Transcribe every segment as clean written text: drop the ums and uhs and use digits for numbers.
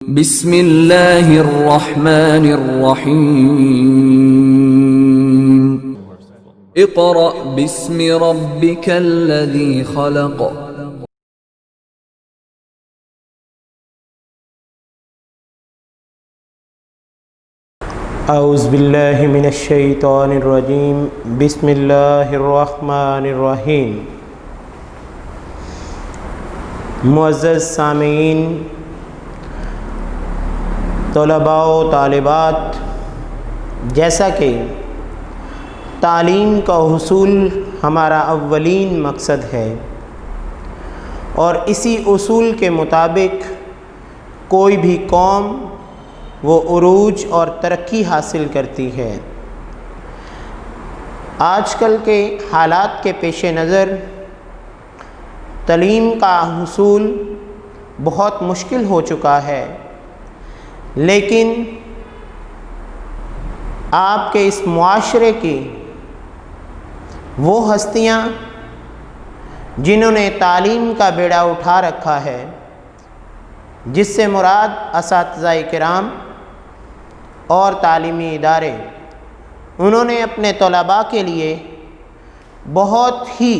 بسم اللہ الرحمن الرحیم اقرأ باسم ربک الذی خلق اعوذ باللہ من الشیطان الرجیم بسم اللہ الرحمن الرحیم۔ معزز سامعین، طلباء و طالبات، جیسا کہ تعلیم کا حصول ہمارا اولین مقصد ہے اور اسی اصول کے مطابق کوئی بھی قوم وہ عروج اور ترقی حاصل کرتی ہے۔ آج کل کے حالات کے پیش نظر تعلیم کا حصول بہت مشکل ہو چکا ہے، لیکن آپ کے اس معاشرے کی وہ ہستیاں جنہوں نے تعلیم کا بیڑا اٹھا رکھا ہے، جس سے مراد اساتذہ کرام اور تعلیمی ادارے، انہوں نے اپنے طلباء کے لیے بہت ہی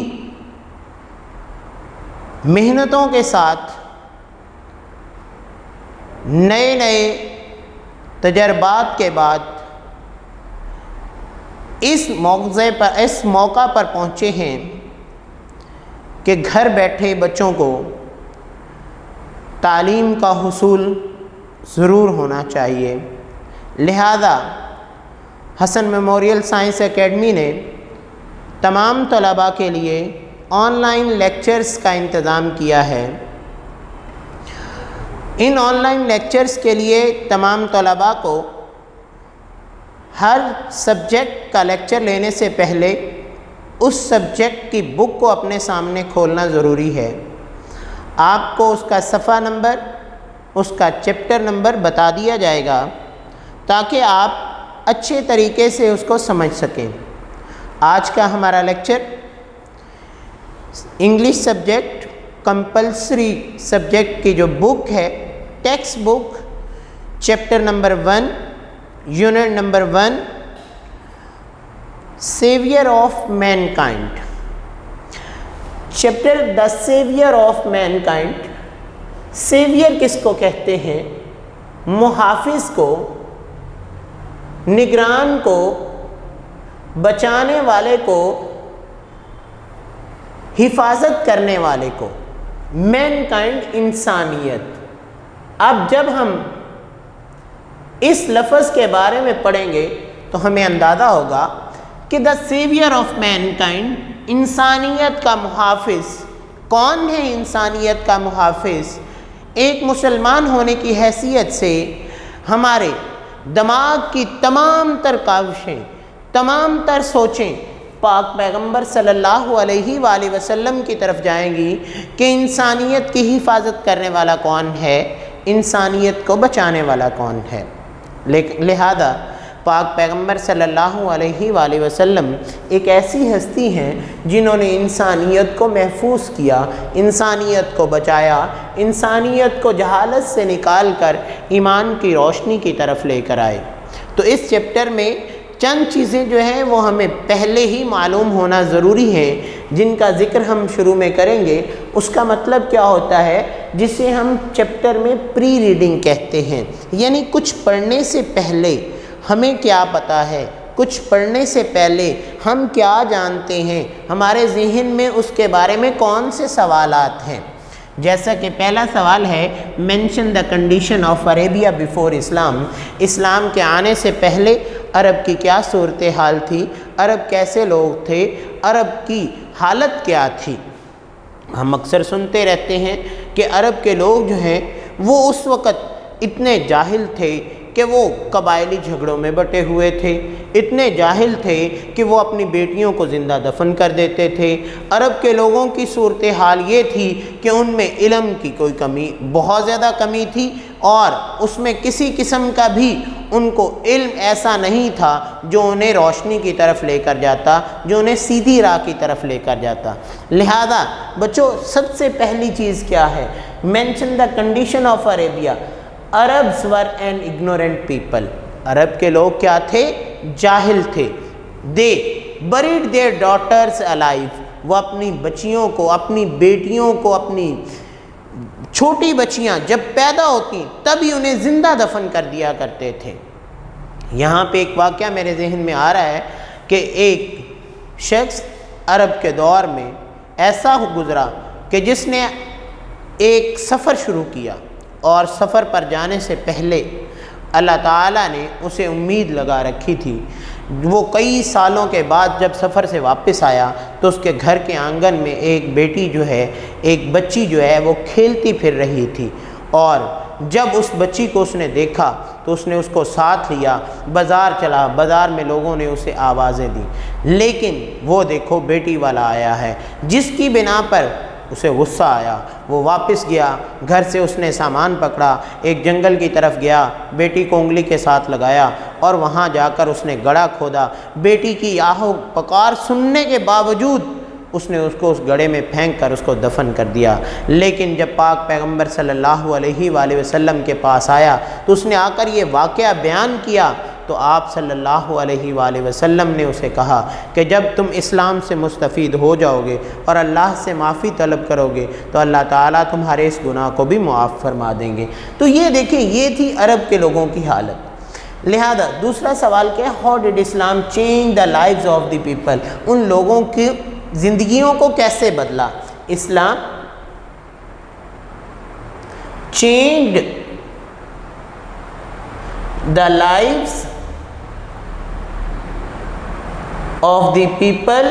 محنتوں کے ساتھ نئے تجربات کے بعد اس موقع پر پہنچے ہیں کہ گھر بیٹھے بچوں کو تعلیم کا حصول ضرور ہونا چاہیے۔ لہذا حسن میموریل سائنس اکیڈمی نے تمام طلباء کے لیے آن لائن لیکچرز کا انتظام کیا ہے۔ ان آن لائن لیکچرز کے لیے تمام طلباء کو ہر سبجیکٹ کا لیکچر لینے سے پہلے اس سبجیکٹ کی بک کو اپنے سامنے کھولنا ضروری ہے۔ آپ کو اس کا صفحہ نمبر، اس کا چیپٹر نمبر بتا دیا جائے گا تاکہ آپ اچھے طریقے سے اس کو سمجھ سکیں۔ آج کا ہمارا lecture English subject compulsory subject کی جو بک ہے، text book, chapter number 1، unit number 1، saviour of mankind. Chapter the saviour of mankind. Saviour کس کو کہتے ہیں؟ محافظ کو، نگران کو، بچانے والے کو، حفاظت کرنے والے کو۔ مین کائنڈ انسانیت۔ اب جب ہم اس لفظ کے بارے میں پڑھیں گے تو ہمیں اندازہ ہوگا کہ دا سیویئر آف مین کائنڈ، انسانیت کا محافظ کون ہے؟ انسانیت کا محافظ ایک مسلمان ہونے کی حیثیت سے ہمارے دماغ کی تمام تر کاوشیں، تمام تر سوچیں پاک پیغمبر صلی اللہ علیہ وآلہ وسلم کی طرف جائیں گی کہ انسانیت کی حفاظت کرنے والا کون ہے، انسانیت کو بچانے والا کون ہے۔ لہذا پاک پیغمبر صلی اللہ علیہ وآلہ وسلم ایک ایسی ہستی ہیں جنہوں نے انسانیت کو محفوظ کیا، انسانیت کو بچایا، انسانیت کو جہالت سے نکال کر ایمان کی روشنی کی طرف لے کر آئے۔ تو اس چیپٹر میں چند چیزیں جو ہیں وہ ہمیں پہلے ہی معلوم ہونا ضروری ہے، جن کا ذکر ہم شروع میں کریں گے۔ اس کا مطلب کیا ہوتا ہے؟ جسے ہم چیپٹر میں پری ریڈنگ کہتے ہیں، یعنی کچھ پڑھنے سے پہلے ہمیں کیا پتہ ہے، کچھ پڑھنے سے پہلے ہم کیا جانتے ہیں، ہمارے ذہن میں اس کے بارے میں کون سے سوالات ہیں۔ جیسا کہ پہلا سوال ہے، mention the condition of Arabia before Islam. اسلام کے آنے سے پہلے عرب کی کیا صورتحال تھی، عرب کیسے لوگ تھے، عرب کی حالت کیا تھی۔ ہم اکثر سنتے رہتے ہیں کہ عرب کے لوگ جو ہیں وہ اس وقت اتنے جاہل تھے کہ وہ قبائلی جھگڑوں میں بٹے ہوئے تھے، اتنے جاہل تھے کہ وہ اپنی بیٹیوں کو زندہ دفن کر دیتے تھے۔ عرب کے لوگوں کی صورتحال یہ تھی کہ ان میں علم کی کوئی کمی، بہت زیادہ کمی تھی، اور اس میں کسی قسم کا بھی ان کو علم ایسا نہیں تھا جو انہیں روشنی کی طرف لے کر جاتا، جو انہیں سیدھی راہ کی طرف لے کر جاتا۔ لہذا بچوں، سب سے پہلی چیز کیا ہے؟ Mention the condition of Arabia. Arabs were an ignorant people. عرب کے لوگ کیا تھے؟ جاہل تھے. They buried their daughters alive. وہ اپنی بچیوں کو، اپنی بیٹیوں کو، اپنی چھوٹی بچیاں جب پیدا ہوتی تبھی انہیں زندہ دفن کر دیا کرتے تھے. یہاں پہ ایک واقعہ میرے ذہن میں آ رہا ہے کہ ایک شخص عرب کے دور میں ایسا گزرا کہ جس نے ایک سفر شروع کیا اور سفر پر جانے سے پہلے اللہ تعالیٰ نے اسے امید لگا رکھی تھی. وہ کئی سالوں کے بعد جب سفر سے واپس آیا تو اس کے گھر کے آنگن میں ایک بیٹی جو ہے، ایک بچی جو ہے وہ کھیلتی پھر رہی تھی، اور جب اس بچی کو اس نے دیکھا تو اس نے اس کو ساتھ لیا، بازار چلا، بازار میں لوگوں نے اسے آوازیں دی، لیکن وہ دیکھو بیٹی والا آیا ہے، جس کی بنا پر اسے غصہ آیا. وہ واپس گیا، گھر سے اس نے سامان پکڑا، ایک جنگل کی طرف گیا، بیٹی کو انگلی کے ساتھ لگایا اور وہاں جا کر اس نے گڑھا کھودا. بیٹی کی آہو پکار سننے کے باوجود اس نے اس کو اس گڑھے میں پھینک کر اس کو دفن کر دیا. لیکن جب پاک پیغمبر صلی اللہ علیہ وآلہ وسلم کے پاس آیا تو اس نے آ کر یہ واقعہ بیان کیا تو آپ صلی اللہ علیہ وآلہ وسلم نے اسے کہا کہ جب تم اسلام سے مستفید ہو جاؤ گے اور اللہ سے معافی طلب کرو گے تو اللہ تعالیٰ تمہارے اس گناہ کو بھی معاف فرما دیں گے. تو یہ دیکھیں، یہ تھی عرب کے لوگوں کی حالت. لہذا دوسرا سوال کیا ہے؟ How did Islam change the lives of the people? ان لوگوں کی زندگیوں کو کیسے بدلا؟ Islam changed the lives of the people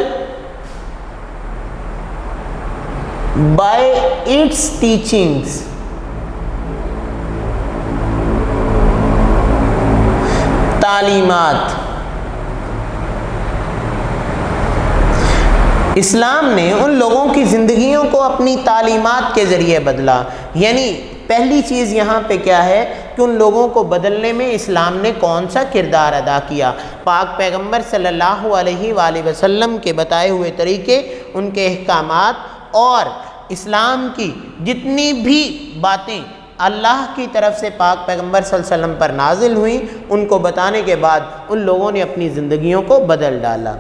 by its teachings. تعلیمات. اسلام نے ان لوگوں کی زندگیوں کو اپنی تعلیمات کے ذریعے بدلا. یعنی پہلی چیز یہاں پہ کیا ہے کہ ان لوگوں کو بدلنے میں اسلام نے کون سا کردار ادا کیا؟ پاک پیغمبر صلی اللہ علیہ وآلہ وسلم کے بتائے ہوئے طریقے، ان کے احکامات اور اسلام کی جتنی بھی باتیں اللہ کی طرف سے پاک پیغمبر صلی اللہ علیہ وسلم پر نازل ہوئیں، ان کو بتانے کے بعد ان لوگوں نے اپنی زندگیوں کو بدل ڈالا.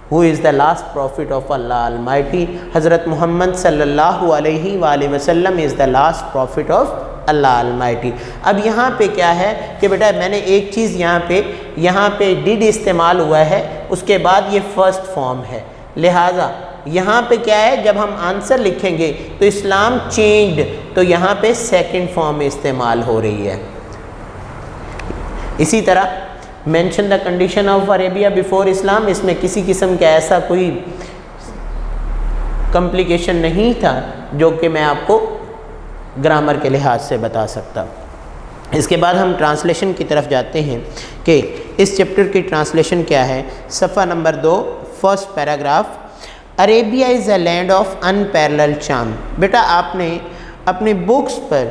Who is the last prophet of Allah Almighty? حضرت محمد صلی اللہ علیہ وآلہ وسلم is the last prophet of Allah Almighty. اب یہاں پہ کیا ہے کہ بیٹا میں نے ایک چیز یہاں پہ ڈیڈ استعمال ہوا ہے، اس کے بعد یہ فرسٹ فارم ہے، لہٰذا یہاں پہ کیا ہے جب ہم آنسر لکھیں گے تو اسلام چینجڈ، تو یہاں پہ سیکنڈ فارم استعمال ہو رہی ہے. اسی طرح mention the condition of Arabia before Islam, اس میں کسی قسم کا ایسا کوئی کمپلیکیشن نہیں تھا جو کہ میں آپ کو گرامر کے لحاظ سے بتا سکتا. اس کے بعد ہم ٹرانسلیشن کی طرف جاتے ہیں کہ اس چیپٹر کی ٹرانسلیشن کیا ہے. صفحہ نمبر 2 first paragraph. Arabia is a land of unparalleled charm. بیٹا آپ نے اپنی بکس پر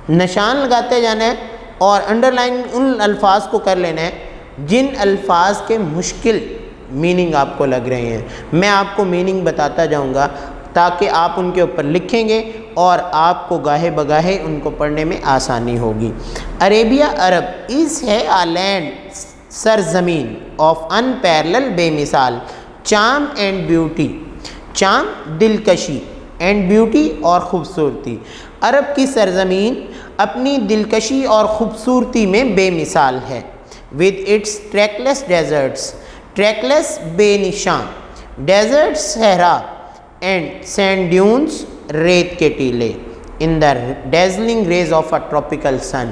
نشان لگاتے جانا ہے اور انڈر لائن ان الفاظ کو کر لینا ہے جن الفاظ کے مشکل میننگ آپ کو لگ رہے ہیں. میں آپ کو میننگ بتاتا جاؤں گا تاکہ آپ ان کے اوپر لکھیں گے اور آپ کو گاہے بگاہے ان کو پڑھنے میں آسانی ہوگی. عربیہ عرب از ہے آ لینڈ سرزمین آف ان پیرلل بے مثال چارم اینڈ بیوٹی. چارم دلکشی، اینڈ بیوٹی اور خوبصورتی. عرب کی سرزمین اپنی دلکشی اور خوبصورتی میں بے مثال ہے. ود اٹس ٹریکلیس ڈیزرٹس، ٹریکلیس بے نشان، ڈیزرٹ صحرا، اینڈ سینڈ ڈیونس ریت کے ٹیلے. ان دا ڈیزلنگ ریز آف اے ٹراپیکل سن،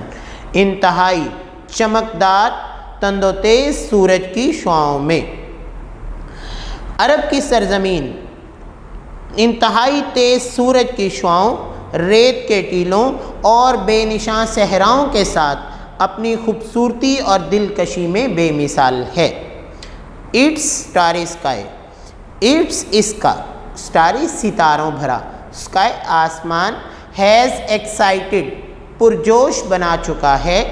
انتہائی چمکدار تند و تیز سورج کی شعاؤں میں. عرب کی سرزمین انتہائی تیز سورج کی شعاؤں، ریت کے ٹیلوں اور بے نشان صحراؤں کے ساتھ اپنی خوبصورتی اور دلکشی میں بے مثال ہے. اٹس اسٹاری اسکائی، اٹس اس کا، اسٹاری ستاروں بھرا، اسکائی آسمان، ہیز ایکسائٹڈ پرجوش بنا چکا ہے،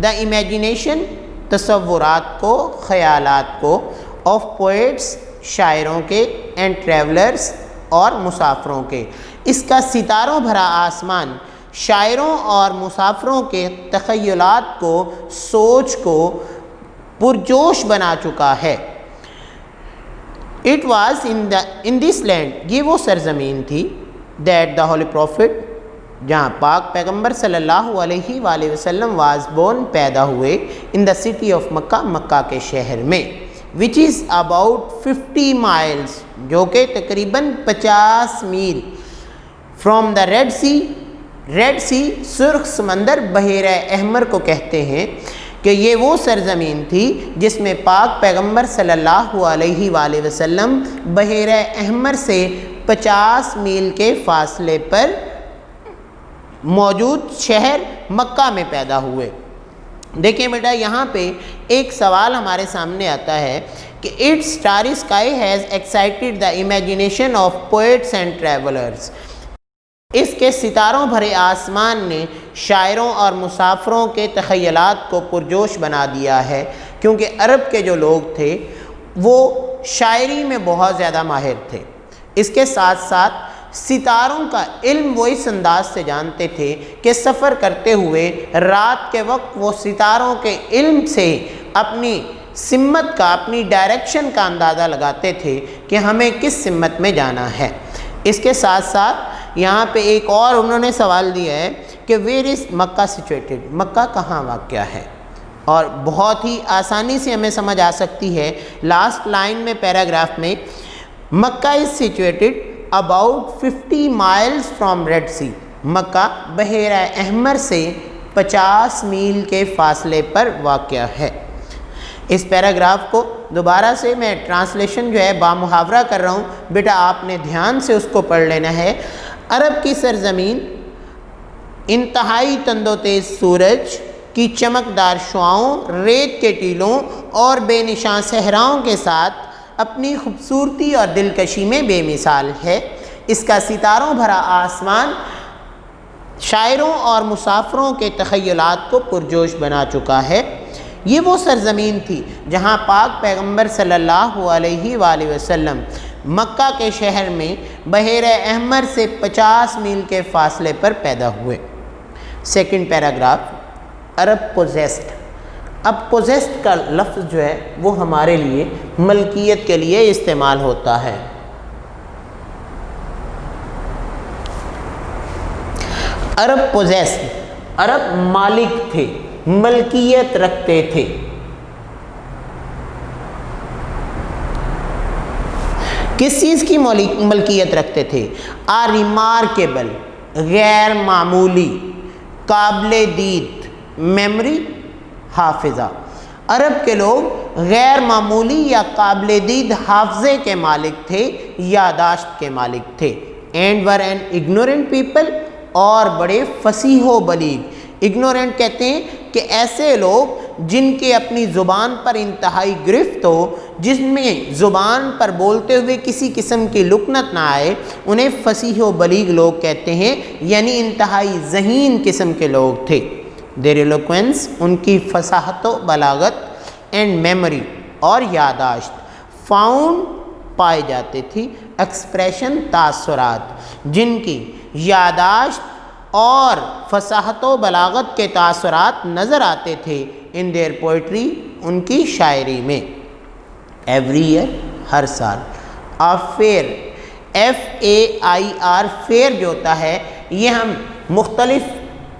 دا امیجینیشن تصورات کو، خیالات کو، آف پوئٹس شاعروں کے، اینڈ ٹریولرس اور مسافروں کے. اس کا ستاروں بھرا آسمان شاعروں اور مسافروں کے تخیلات کو، سوچ کو پرجوش بنا چکا ہے۔ It was in this land، یہ وہ سرزمین تھی، that the holy prophet، جہاں پاک پیغمبر صلی اللہ علیہ وآلہ وسلم was born، پیدا ہوئے، in the city of مکہ، مکہ کے شہر میں، which is about 50 miles، جو کہ تقریباً 50 میل، from the Red Sea، Red Sea سرخ سمندر، بحیرہ احمر کو کہتے ہیں، کہ یہ وہ سرزمین تھی جس میں پاک پیغمبر صلی اللہ علیہ وآلہ وسلم بحیرہ احمر سے 50 میل کے فاصلے پر موجود شہر مکہ میں پیدا ہوئے۔ دیکھیں بیٹا، یہاں پہ ایک سوال ہمارے سامنے آتا ہے کہ it's starry sky has excited the imagination of poets and travellers, اس کے ستاروں بھرے آسمان نے شاعروں اور مسافروں کے تخیلات کو پرجوش بنا دیا ہے، کیونکہ عرب کے جو لوگ تھے وہ شاعری میں بہت زیادہ ماہر تھے۔ اس کے ساتھ ساتھ ستاروں کا علم وہ اس انداز سے جانتے تھے کہ سفر کرتے ہوئے رات کے وقت وہ ستاروں کے علم سے اپنی سمت کا، اپنی ڈائریکشن کا اندازہ لگاتے تھے کہ ہمیں کس سمت میں جانا ہے۔ اس کے ساتھ ساتھ یہاں پہ ایک اور انہوں نے سوال دیا ہے کہ ویئر از مکہ سچویٹڈ، مکہ کہاں واقع ہے، اور بہت ہی آسانی سے ہمیں سمجھ آ سکتی ہے۔ لاسٹ لائن میں پیراگراف میں Mecca is situated about 50 miles from Red Sea, Mecca بحیرہ احمر سے 50 میل کے فاصلے پر واقع ہے۔ اس پیراگراف کو دوبارہ سے میں ٹرانسلیشن جو ہے بامحاورہ کر رہا ہوں، بیٹا آپ نے دھیان سے اس کو پڑھ لینا ہے۔ عرب کی سرزمین انتہائی تند و تیز سورج کی چمکدار شعاؤں، ریت کے ٹیلوں اور بے نشان صحراؤں کے ساتھ اپنی خوبصورتی اور دلکشی میں بے مثال ہے۔ اس کا ستاروں بھرا آسمان شاعروں اور مسافروں کے تخیلات کو پرجوش بنا چکا ہے۔ یہ وہ سرزمین تھی جہاں پاک پیغمبر صلی اللہ علیہ وآلہ وسلم مکہ کے شہر میں بحیرہ احمر سے 50 میل کے فاصلے پر پیدا ہوئے۔ سیکنڈ پیراگراف، عرب پوزیسڈ۔ اب پوزیسڈ کا لفظ جو ہے وہ ہمارے لیے ملکیت کے لیے استعمال ہوتا ہے۔ عرب پوزیسڈ، عرب مالک تھے، ملکیت رکھتے تھے۔ کس چیز کی ملکیت رکھتے تھے؟ ریمارکیبل، غیر معمولی، قابل دید، میموری، حافظہ۔ عرب کے لوگ غیر معمولی یا قابل دید حافظے کے مالک تھے، یادداشت کے مالک تھے۔ And were an ignorant people, اور بڑے فصیح و بلیغ۔ اگنورنٹ کہتے ہیں کہ ایسے لوگ جن کے اپنی زبان پر انتہائی گرفت ہو، جس میں زبان پر بولتے ہوئے کسی قسم کی لکنت نہ آئے، انہیں فصیح و بلیغ لوگ کہتے ہیں، یعنی انتہائی ذہین قسم کے لوگ تھے۔ دیر ایلوکوینس، ان کی فصاحت و بلاغت، اینڈ میموری، اور یادداشت، فاؤنڈ پائی جاتی تھی، ایکسپریشن تاثرات، جن کی یادداشت اور فصاحت و بلاغت کے تاثرات نظر آتے تھے ان دیئر پوئٹری، ان کی شاعری میں۔ ایوری ایئر، ہر سال۔ فیئر، FAIR، فیئر جو ہوتا ہے یہ ہم مختلف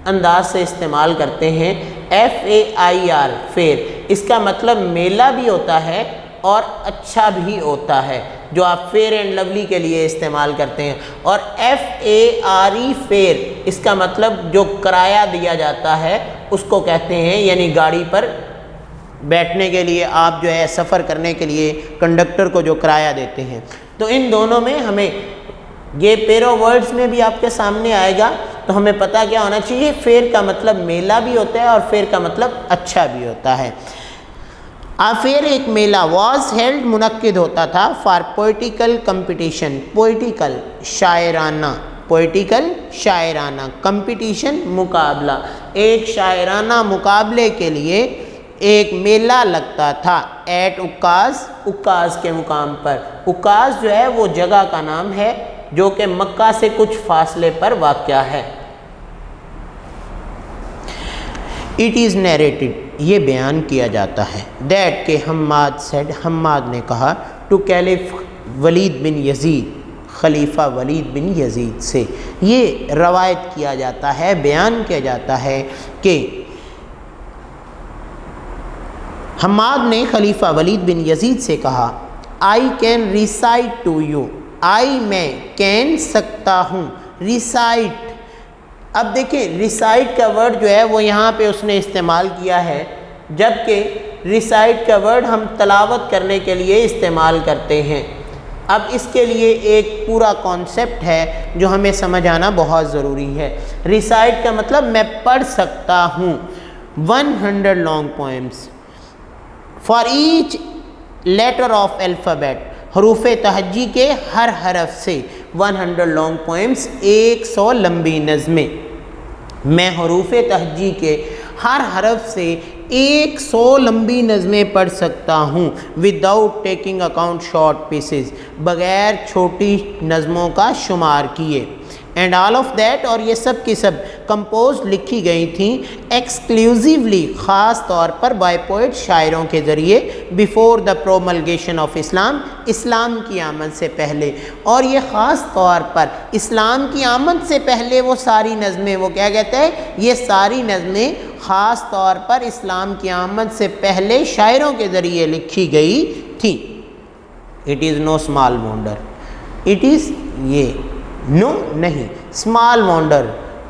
انداز سے استعمال کرتے ہیں۔ FAIR، فیئر، اس کا مطلب میلہ بھی ہوتا ہے اور اچھا بھی ہوتا ہے، جو آپ فیئر اینڈ لولی کے لیے استعمال کرتے ہیں۔ اور FARE، فیئر، اس کا مطلب جو کرایہ دیا جاتا ہے اس کو کہتے ہیں، یعنی گاڑی پر بیٹھنے کے لیے آپ جو ہے سفر کرنے کے لیے کنڈکٹر کو جو کرایہ دیتے ہیں۔ تو ان دونوں میں ہمیں یہ پیرو ورڈز میں بھی آپ کے سامنے آئے گا، تو ہمیں پتہ کیا ہونا چاہیے؟ فیئر کا مطلب میلہ بھی ہوتا ہے اور فیئر کا مطلب اچھا بھی ہوتا ہے۔ فیئر ایک میلہ، واز ہیلڈ، منعقد ہوتا تھا، فار پوئٹیکل کمپٹیشن، پوئٹیکل شاعرانہ، پوئٹیکل شاعرانہ، کمپٹیشن مقابلہ، ایک شاعرانہ مقابلے کے لیے ایک میلہ لگتا تھا۔ ایٹ عکاظ، عکاظ کے مقام پر۔ عکاظ جو ہے وہ جگہ کا نام ہے جو کہ مکہ سے کچھ فاصلے پر واقع ہے۔ اٹ از نیریٹڈ، یہ بیان کیا جاتا ہے، دیٹ کہ حماد سیڈ، حماد نے کہا، ٹو کیلف ولید بن یزید، خلیفہ ولید بن یزید سے، یہ روایت کیا جاتا ہے، بیان کیا جاتا ہے کہ حماد نے خلیفہ ولید بن یزید سے کہا، I can recite to you, I میں کین سکتا ہوں، ریسائٹ، اب دیکھیں ریسائٹ کا ورڈ جو ہے وہ یہاں پہ اس نے استعمال کیا ہے، جبکہ ریسائٹ کا ورڈ ہم تلاوت کرنے کے لیے استعمال کرتے ہیں۔ اب اس کے لیے ایک پورا کانسیپٹ ہے جو ہمیں سمجھ آنا بہت ضروری ہے۔ ریسائٹ کا مطلب میں پڑھ سکتا ہوں، 100 long poems for each letter of alphabet, حروف تہجی کے ہر حرف سے 100 لانگ پوئمس، 100 لمبی نظمیں، میں حروف تہجی کے ہر حرف سے 100 لمبی نظمیں پڑھ سکتا ہوں، without taking account short pieces, بغیر چھوٹی نظموں کا شمار کیے، اینڈ آل آف دیٹ، اور یہ سب کی سب کمپوز لکھی گئی تھیں ایکسکلوزیولی، خاص طور پر بائی پوئٹ، شاعروں کے ذریعے، بیفور دا پروملگیشن آف اسلام، اسلام کی آمد سے پہلے، اور یہ خاص طور پر اسلام کی آمد سے پہلے وہ ساری نظمیں، وہ کیا کہتے ہیں، یہ ساری نظمیں خاص طور پر اسلام کی آمد سے پہلے شاعروں کے ذریعے لکھی گئی تھی۔ It is no small wonder, it is یہ نو نہیں، اسمال وانڈر،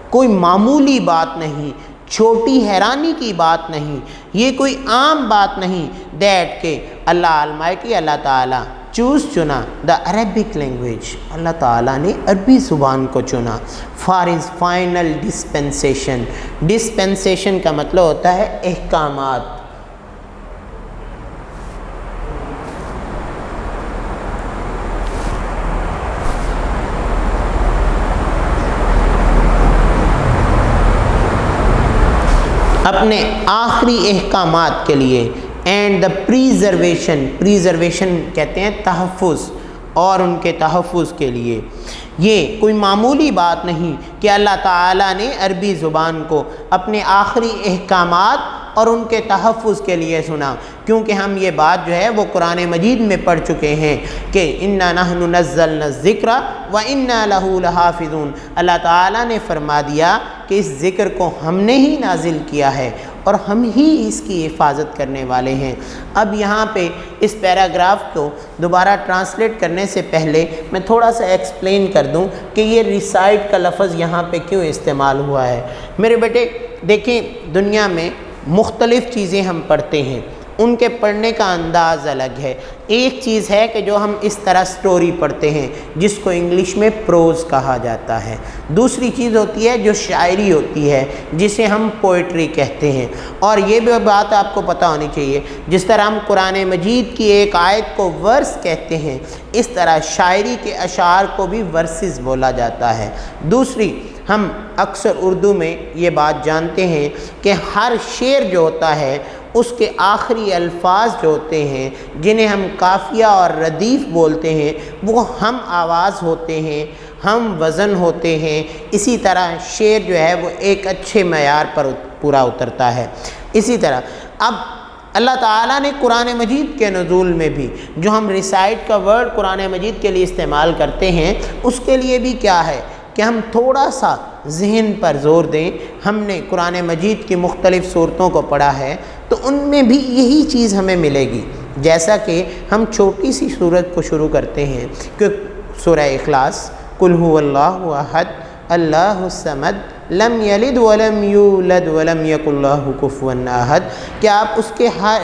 کوئی معمولی بات نہیں، چھوٹی حیرانی کی بات نہیں، یہ کوئی عام بات نہیں، دیٹ کہ اللہ المائٹی، اللہ تعالیٰ چنا دا عربک لینگویج، اللہ تعالیٰ نے عربی زبان کو چنا، for is final dispensation, dispensation کا مطلب ہوتا ہے احکامات، اپنے آخری احکامات کے لیے، اینڈ دا پریزرویشن، پریزرویشن کہتے ہیں تحفظ، اور ان کے تحفظ کے لیے، یہ کوئی معمولی بات نہیں کہ اللہ تعالیٰ نے عربی زبان کو اپنے آخری احکامات اور ان کے تحفظ کے لیے سنا، کیونکہ ہم یہ بات جو ہے وہ قرآن مجید میں پڑھ چکے ہیں کہ اِنَّا نَحْنُ نَزَّلْنَا الذِّكْرَ وَإِنَّا لَهُ لَحَافِظُونَ، اللہ تعالیٰ نے فرما دیا کہ اس ذکر کو ہم نے ہی نازل کیا ہے اور ہم ہی اس کی حفاظت کرنے والے ہیں۔ اب یہاں پہ اس پیراگراف کو دوبارہ ٹرانسلیٹ کرنے سے پہلے میں تھوڑا سا ایکسپلین کر دوں کہ یہ ریسائٹ کا لفظ یہاں پہ کیوں استعمال ہوا ہے۔ میرے بیٹے دیکھیں، دنیا میں مختلف چیزیں ہم پڑھتے ہیں، ان کے پڑھنے کا انداز الگ ہے۔ ایک چیز ہے کہ جو ہم اس طرح سٹوری پڑھتے ہیں جس کو انگلش میں پروز کہا جاتا ہے، دوسری چیز ہوتی ہے جو شاعری ہوتی ہے جسے ہم پوئٹری کہتے ہیں، اور یہ بھی بات آپ کو پتہ ہونی چاہیے، جس طرح ہم قرآن مجید کی ایک آیت کو ورس کہتے ہیں، اس طرح شاعری کے اشعار کو بھی ورسز بولا جاتا ہے۔ دوسری، ہم اکثر اردو میں یہ بات جانتے ہیں کہ ہر شعر جو ہوتا ہے اس کے آخری الفاظ جو ہوتے ہیں جنہیں ہم قافیہ اور ردیف بولتے ہیں وہ ہم آواز ہوتے ہیں، ہم وزن ہوتے ہیں، اسی طرح شعر جو ہے وہ ایک اچھے معیار پر پورا اترتا ہے۔ اسی طرح اب اللہ تعالیٰ نے قرآن مجید کے نزول میں بھی جو ہم ریسائٹ کا ورڈ قرآن مجید کے لیے استعمال کرتے ہیں اس کے لیے بھی کیا ہے کہ ہم تھوڑا سا ذہن پر زور دیں۔ ہم نے قرآن مجید کی مختلف صورتوں کو پڑھا ہے تو ان میں بھی یہی چیز ہمیں ملے گی، جیسا کہ ہم چھوٹی سی صورت کو شروع کرتے ہیں کہ سورہ اخلاص، قل هو اللہ احد اللہ الصمد لم یلد ولم یولد ولم یکن لہ کفوا احد، کہ آپ اس کے ہر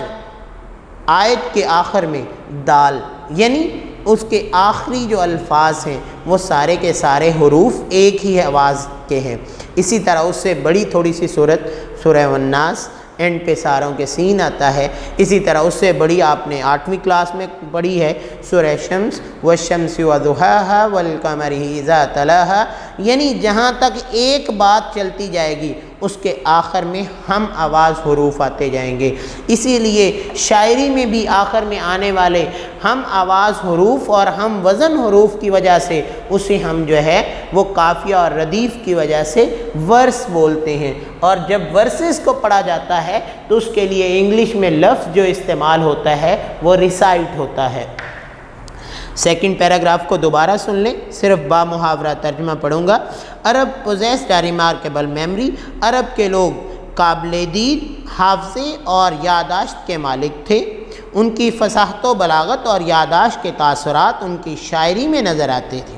آیت کے آخر میں دال، یعنی اس کے آخری جو الفاظ ہیں وہ سارے کے سارے حروف ایک ہی آواز کے ہیں۔ اسی طرح اس سے بڑی تھوڑی سی صورت سورہ والناس، اینڈ پہ ساروں کے سین آتا ہے۔ اسی طرح اس سے بڑی آپ نے 8ویں کلاس میں پڑھی ہے سورہ شمس، والشمس وضحاها والقمر اذا تلاها، یعنی جہاں تک ایک بات چلتی جائے گی اس کے آخر میں ہم آواز حروف آتے جائیں گے. اسی لیے شاعری میں بھی آخر میں آنے والے ہم آواز حروف اور ہم وزن حروف کی وجہ سے اسے ہم جو ہے وہ قافیہ اور ردیف کی وجہ سے ورس بولتے ہیں. اور جب ورسز کو پڑھا جاتا ہے تو اس کے لیے انگلش میں لفظ جو استعمال ہوتا ہے وہ ریسائٹ ہوتا ہے. سیکنڈ پیراگراف کو دوبارہ سن لیں, صرف با محاورہ ترجمہ پڑھوں گا. عرب پوزیسڈ اے ریمارکیبل میموری. عرب کے لوگ قابل دید حافظے اور یادداشت کے مالک تھے. ان کی فصاحت و بلاغت اور یادداشت کے تاثرات ان کی شاعری میں نظر آتے تھے.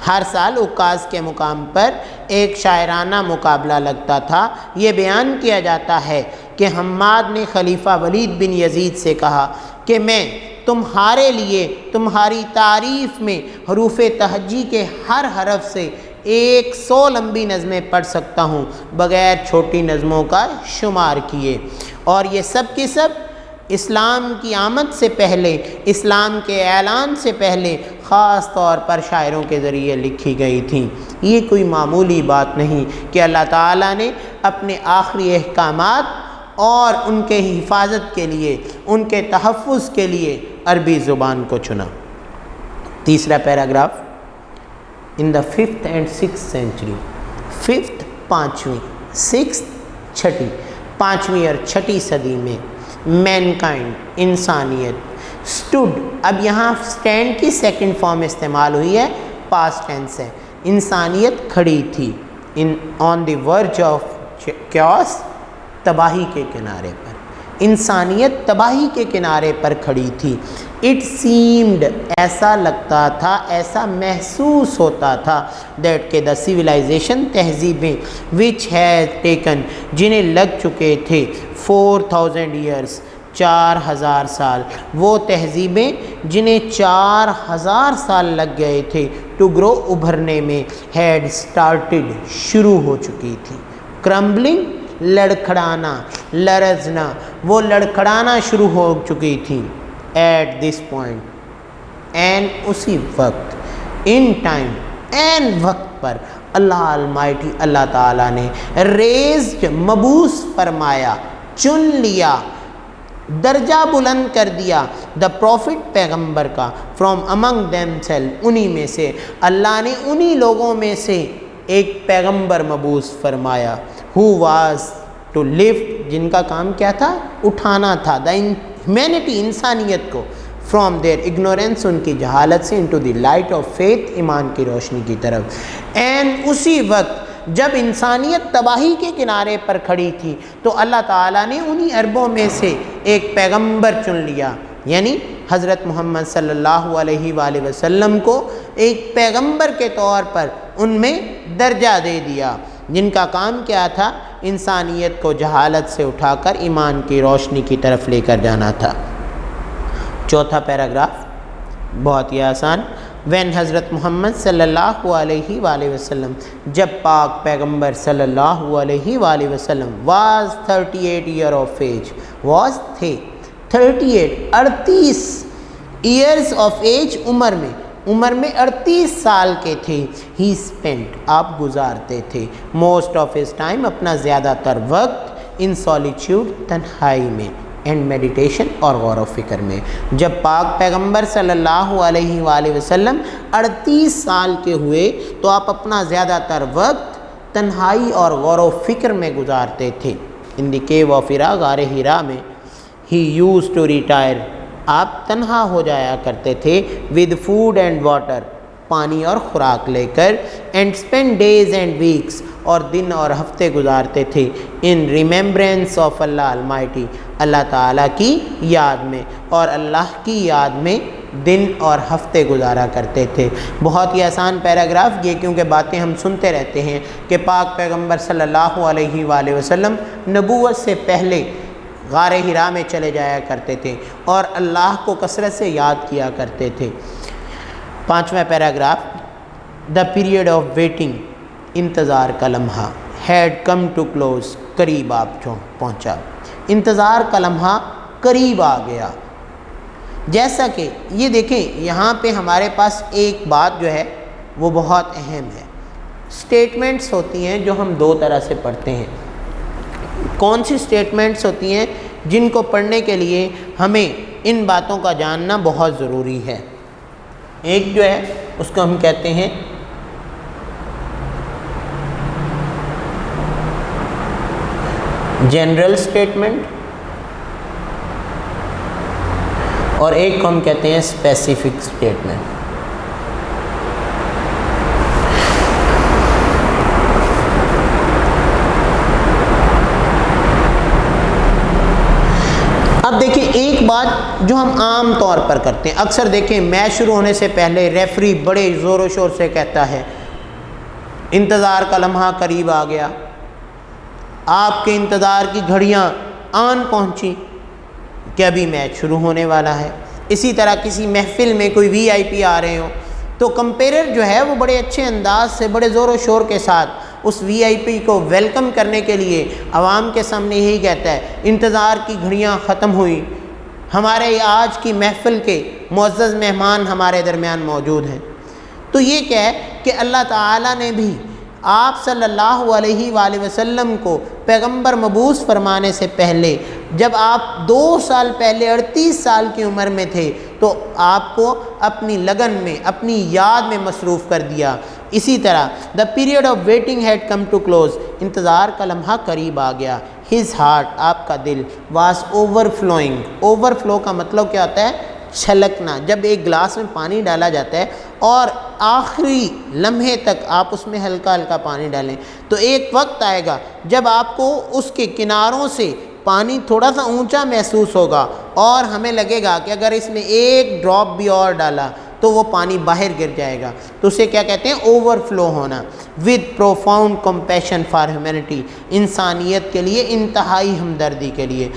ہر سال عکاظ کے مقام پر ایک شاعرانہ مقابلہ لگتا تھا. یہ بیان کیا جاتا ہے کہ حماد نے خلیفہ ولید بن یزید سے کہا کہ میں تمہارے لیے تمہاری تعریف میں حروف تہجی کے ہر حرف سے 100 لمبی نظمیں پڑھ سکتا ہوں بغیر چھوٹی نظموں کا شمار کیے. اور یہ سب کی سب اسلام کی آمد سے پہلے, اسلام کے اعلان سے پہلے خاص طور پر شاعروں کے ذریعے لکھی گئی تھیں. یہ کوئی معمولی بات نہیں کہ اللہ تعالیٰ نے اپنے آخری احکامات اور ان کے حفاظت کے لیے, ان کے تحفظ کے لیے عربی زبان کو چنا. تیسرا paragraph. In the 5th and 6th century. 5th پانچویں, 6th چھٹی, پانچویں اور چھٹی صدی میں مینکائنڈ انسانیت سٹوڈ. اب یہاں سٹینڈ کی سیکنڈ فارم استعمال ہوئی ہے, پاسٹ ٹینس ہے. انسانیت کھڑی تھی آن دی ورج آف کیوس, تباہی کے کنارے پر. انسانیت تباہی کے کنارے پر کھڑی تھی. اٹ سیمڈ, ایسا لگتا تھا, ایسا محسوس ہوتا تھا دیٹ کہ دا سویلائزیشن, تہذیبیں وچ ہیز ٹیکن, جنہیں لگ چکے تھے 4000 ایئرس, 4000 سال, وہ تہذیبیں جنہیں 4000 سال لگ گئے تھے ٹو گرو, ابھرنے میں, ہیڈ سٹارٹڈ, شروع ہو چکی تھی. کرمبلنگ, لڑکھڑانا, لرزنا, وہ لڑکھڑانا شروع ہو چکی تھی. ایٹ دس پوائنٹ, اینڈ اسی وقت, ان ٹائم, این وقت پر, اللہ المائٹی, اللہ تعالیٰ نے ریزڈ, مبعوث فرمایا, چن لیا, درجہ بلند کر دیا, دا پروفٹ, پیغمبر کا, فرام امنگ دیم سیل, انہی میں سے, اللہ نے انہی لوگوں میں سے ایک پیغمبر مبعوث فرمایا. who was to lift, جن کا کام کیا تھا, اٹھانا تھا, دا ہیومینٹی, انسانیت کو, فرام دیئر اگنورینس, ان کی جہالت سے, into the light of faith, ایمان کی روشنی کی طرف. اینڈ اسی وقت جب انسانیت تباہی کے کنارے پر کھڑی تھی تو اللہ تعالیٰ نے انہی عربوں میں سے ایک پیغمبر چن لیا, یعنی حضرت محمد صلی اللہ علیہ وآلہ وسلم کو ایک پیغمبر کے طور پر ان میں درجہ دے دیا, جن کا کام کیا تھا, انسانیت کو جہالت سے اٹھا کر ایمان کی روشنی کی طرف لے کر جانا تھا. چوتھا پیراگراف بہت ہی آسان. وین حضرت محمد صلی اللہ علیہ وآلہ وسلم, جب پاک پیغمبر صلی اللہ علیہ وآلہ وسلم was 38 year of age, was تھے 38, 38 ایئرس آف ایج, عمر میں 38 سال کے تھے. ہی اسپینٹ, آپ گزارتے تھے, موسٹ آف ہز ٹائم, اپنا زیادہ تر وقت, ان سولیٹیوڈ, تنہائی میں, اینڈ میڈیٹیشن, اور غور و فکر میں. جب پاک پیغمبر صلی اللہ علیہ وآلہ وسلم 38 سال کے ہوئے تو آپ اپنا زیادہ تر وقت تنہائی اور غور و فکر میں گزارتے تھے. ان دی کیو آف ہیرا, غار ہیرا میں. ہی یوز ٹو ریٹائر, آپ تنہا ہو جایا کرتے تھے, ود فوڈ اینڈ واٹر, پانی اور خوراک لے کر, and spend days and weeks, اور دن اور ہفتے گزارتے تھے, in remembrance of Allah almighty, اللہ تعالیٰ کی یاد میں, اور اللہ کی یاد میں دن اور ہفتے گزارا کرتے تھے. بہت ہی آسان پیراگراف یہ, کیونکہ باتیں ہم سنتے رہتے ہیں کہ پاک پیغمبر صلی اللہ علیہ وآلہ وسلم نبوت سے پہلے غار ہرا میں چلے جایا کرتے تھے اور اللہ کو کثرت سے یاد کیا کرتے تھے. پانچواں paragraph. The period of waiting, انتظار کا لمحہ, ہیڈ کم ٹو کلوز, قریب آپ پہنچا, انتظار کا لمحہ قریب آ گیا. جیسا کہ یہ دیکھیں یہاں پہ ہمارے پاس ایک بات جو ہے وہ بہت اہم ہے. اسٹیٹمنٹس ہوتی ہیں جو ہم دو طرح سے پڑھتے ہیں. کون سی سٹیٹمنٹس ہوتی ہیں جن کو پڑھنے کے لیے ہمیں ان باتوں کا جاننا بہت ضروری ہے؟ ایک جو ہے اس کو ہم کہتے ہیں جنرل سٹیٹمنٹ، اور ایک کو ہم کہتے ہیں اسپیسیفک سٹیٹمنٹ۔ اب دیکھیں ایک بات جو ہم عام طور پر کرتے ہیں، اکثر دیکھیں میچ شروع ہونے سے پہلے ریفری بڑے زور و شور سے کہتا ہے انتظار کا لمحہ قریب آ گیا، آپ کے انتظار کی گھڑیاں آن پہنچی کہ ابھی میچ شروع ہونے والا ہے۔ اسی طرح کسی محفل میں کوئی وی آئی پی آ رہے ہوں تو کمپیرر جو ہے وہ بڑے اچھے انداز سے بڑے زور و شور کے ساتھ اس وی آئی پی کو ویلکم کرنے کے لیے عوام کے سامنے یہی کہتا ہے انتظار کی گھڑیاں ختم ہوئی، ہمارے آج کی محفل کے معزز مہمان ہمارے درمیان موجود ہیں۔ تو یہ کیا ہے کہ اللہ تعالیٰ نے بھی آپ صلی اللہ علیہ وآلہ وسلم کو پیغمبر مبعوث فرمانے سے پہلے جب آپ 2 سال پہلے 38 سال کی عمر میں تھے تو آپ کو اپنی لگن میں اپنی یاد میں مصروف کر دیا۔ اسی طرح the period of waiting had come to close, انتظار کا لمحہ قریب آ گیا۔ ہز ہارٹ، آپ کا دل، was over flowing, over flu کا مطلب کیا ہوتا ہے؟ چھلکنا۔ جب ایک گلاس میں پانی ڈالا جاتا ہے اور آخری لمحے تک آپ اس میں ہلکا ہلکا پانی ڈالیں تو ایک وقت آئے گا جب آپ کو اس کے کناروں سے پانی تھوڑا سا اونچا محسوس ہوگا اور ہمیں لگے گا کہ اگر اس میں ایک ڈراپ بھی اور ڈالا تو وہ پانی باہر گر جائے گا، تو اسے کیا کہتے ہیں؟ اوور فلو ہونا۔ With profound compassion for humanity, انسانیت کے لیے انتہائی ہمدردی کے لیے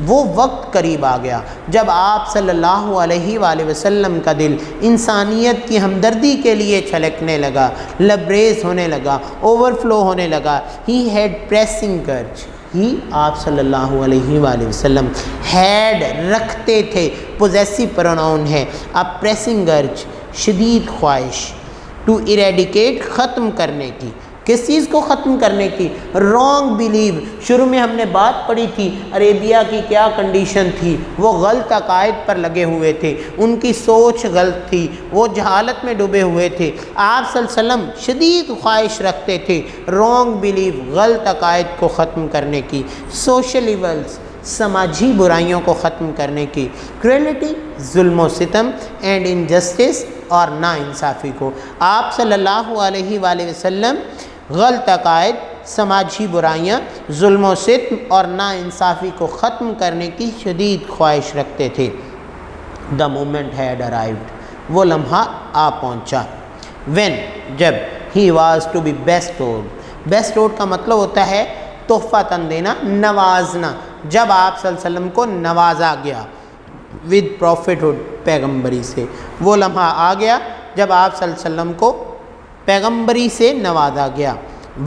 وہ وقت قریب آ گیا جب آپ صلی اللہ علیہ وآلہ وسلم کا دل انسانیت کی ہمدردی کے لیے چھلکنے لگا، لبریز ہونے لگا، اوور فلو ہونے لگا۔ ہی ہیڈ پریسنگ ارج، ہی آپ صلی اللہ علیہ وآلہ وسلم ہیڈ رکھتے تھے، پوزیسو پروناؤن ہے، اب پریسنگ ارج شدید خواہش، ٹو ایریڈیکیٹ ختم کرنے کی، کس چیز کو ختم کرنے کی؟ Wrong believe. شروع میں ہم نے بات پڑھی تھی عربیہ کی کیا کنڈیشن تھی، وہ غلط عقائد پر لگے ہوئے تھے، ان کی سوچ غلط تھی، وہ جہالت میں ڈوبے ہوئے تھے۔ آپ صلی اللہ علیہ وسلم شدید خواہش رکھتے تھے رانگ بیلیو، غلط عقائد کو ختم کرنے کی، سوشل ایولز، سماجی برائیوں کو ختم کرنے کی، کروئلٹی، ظلم و ستم، اینڈ انجسٹس، اور ناانصافی کو۔ آپ صلی اللہ علیہ وآلہ وسلم غلط عقائد، سماجی برائیاں، ظلم و ستم اور ناانصافی کو ختم کرنے کی شدید خواہش رکھتے تھے۔ دا مومنٹ ہیڈ ارائیوڈ، وہ لمحہ آ پہنچا۔ وین، جب، he was to be bestowed, bestowed کا مطلب ہوتا ہے تحفہ تن دینا، نوازنا، جب آپ صلی اللہ علیہ وسلم کو نوازا گیا، ود پروفٹہڈ، پیغمبری سے، وہ لمحہ آ گیا جب آپ صلی اللہ علیہ وسلم کو پیغمبری سے نوازا گیا۔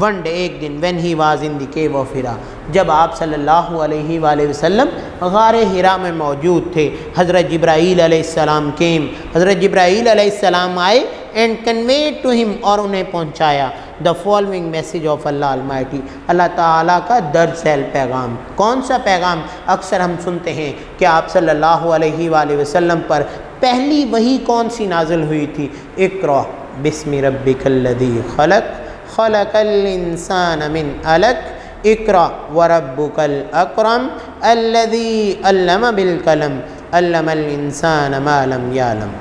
ون ڈے، ایک دن، when he was in the cave of Hira, جب آپ صلی اللہ علیہ وآلہ وسلم غار ہرا میں موجود تھے، حضرت جبرائیل علیہ السلام کیم، حضرت جبرائیل علیہ السلام آئے اینڈ کنویڈ ٹو ہم، اور انہیں پہنچایا the following message of Allah almighty, اللہ تعالیٰ کا درج ذیل پیغام۔ کون سا پیغام؟ اکثر ہم سنتے ہیں کہ آپ صلی اللہ علیہ وآلہ وسلم پر پہلی وحی کون سی نازل ہوئی تھی؟ اقرأ بسم ربک الذی خلق، خلق الانسان من علق، اقرأ وربک الاکرم الذی علم بالقلم، علم الانسان ما لم یعلم۔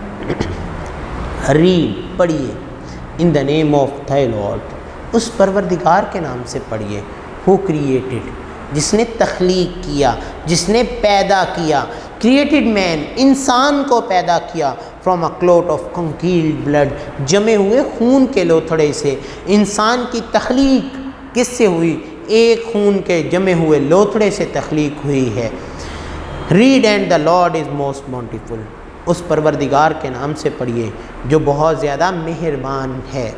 ریڈ، پڑھیے، ان دا نیم آف تھائی لارڈ، اس پروردگار کے نام سے پڑھیے، ہو کریٹڈ، جس نے تخلیق کیا، جس نے پیدا کیا، کریٹڈ مین، انسان کو پیدا کیا، from a clot of congealed blood, جمے ہوئے خون کے لوتھڑے سے۔ انسان کی تخلیق کس سے ہوئی؟ ایک خون کے جمے ہوئے لوتھڑے سے تخلیق ہوئی ہے۔ Read and the Lord is most bountiful, اس پروردگار کے نام سے پڑھیے جو بہت زیادہ مہربان ہے۔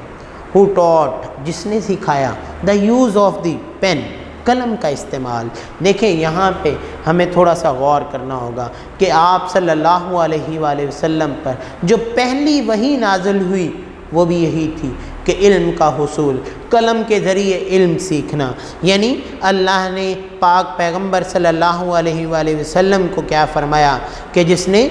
ہو ٹاٹ، جس نے سکھایا، the use of the pen, قلم کا استعمال۔ دیکھیں یہاں پہ ہمیں تھوڑا سا غور کرنا ہوگا کہ آپ صلی اللہ علیہ وآلہ وسلم پر جو پہلی وحی نازل ہوئی وہ بھی یہی تھی کہ علم کا حصول، قلم کے ذریعے علم سیکھنا، یعنی اللہ نے پاک پیغمبر صلی اللہ علیہ وآلہ وسلم کو کیا فرمایا کہ جس نے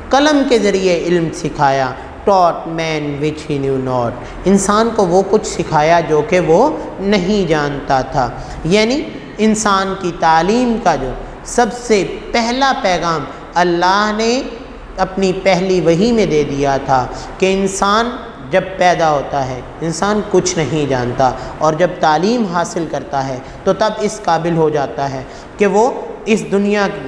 قلم کے ذریعے علم سکھایا، taught man which he knew not، انسان کو وہ کچھ سکھایا جو کہ وہ نہیں جانتا تھا۔ یعنی انسان کی تعلیم کا جو سب سے پہلا پیغام اللہ نے اپنی پہلی وحی میں دے دیا تھا کہ انسان جب پیدا ہوتا ہے انسان کچھ نہیں جانتا، اور جب تعلیم حاصل کرتا ہے تو تب اس قابل ہو جاتا ہے کہ وہ اس دنیا کی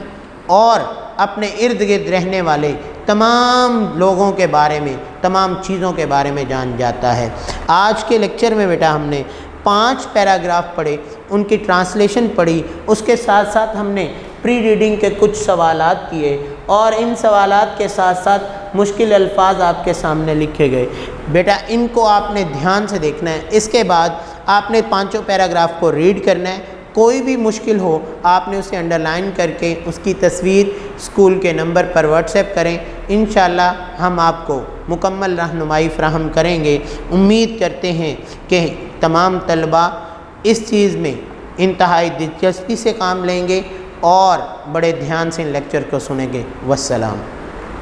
اور اپنے ارد گرد رہنے والے تمام لوگوں کے بارے میں، تمام چیزوں کے بارے میں جان جاتا ہے۔ آج کے لیکچر میں بیٹا ہم نے 5 پیراگراف پڑھے، ان کی ٹرانسلیشن پڑھی، اس کے ساتھ ساتھ ہم نے پری ریڈنگ کے کچھ سوالات کیے، اور ان سوالات کے ساتھ ساتھ مشکل الفاظ آپ کے سامنے لکھے گئے۔ بیٹا ان کو آپ نے دھیان سے دیکھنا ہے، اس کے بعد آپ نے 5 پیراگراف کو ریڈ کرنا ہے۔ کوئی بھی مشکل ہو آپ نے اسے انڈرلائن کر کے اس کی تصویر اسکول کے نمبر پر واٹس ایپ کریں، انشاءاللہ ہم آپ کو مکمل رہنمائی فراہم کریں گے۔ امید کرتے ہیں کہ تمام طلباء اس چیز میں انتہائی دلچسپی سے کام لیں گے اور بڑے دھیان سے ان لیکچر کو سنیں گے۔ والسلام۔